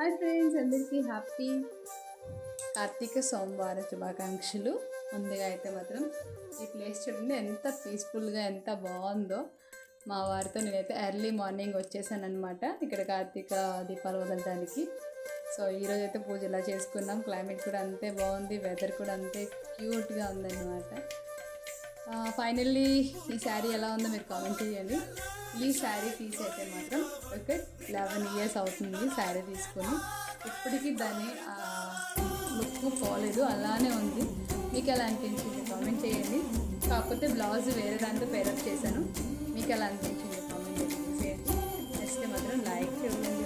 Hi friends, అందరికీ happy Karthika సోమవారం శుభాకాంక్షలు. ముందుగా అయితే మాత్రం ఈ ప్లేస్ చూడండి, ఎంత పీస్ఫుల్గా ఎంత బాగుందో. మా వారితో నేనైతే ఎర్లీ మార్నింగ్ వచ్చేసాను అనమాట ఇక్కడ కార్తీక దీపాలు వదలడానికి. సో ఈరోజు అయితే పూజ ఇలా చేసుకున్నాం. క్లైమేట్ కూడా అంతే బాగుంది, వెదర్ కూడా అంతే క్యూట్గా ఉందన్నమాట. ఫైనల్లీ ఈ శారీ ఎలా ఉందో మీరు కామెంట్ చేయండి. ఈ శారీ తీసైతే మాత్రం ఒక 11 ఇయర్స్ అవుతుంది శారీ తీసుకొని. ఇప్పటికీ దాన్ని లుక్ పోలేదు, అలానే ఉంది. మీకు ఎలా అనిపించింది కామెంట్ చేయండి. కాకపోతే బ్లౌజ్ వేరే దాంతో పేరప్ చేశాను. మీకు ఎలా అనిపించింది కామెంట్ చేయండి. నెక్స్ట్ మాత్రం లైక్ చేయండి.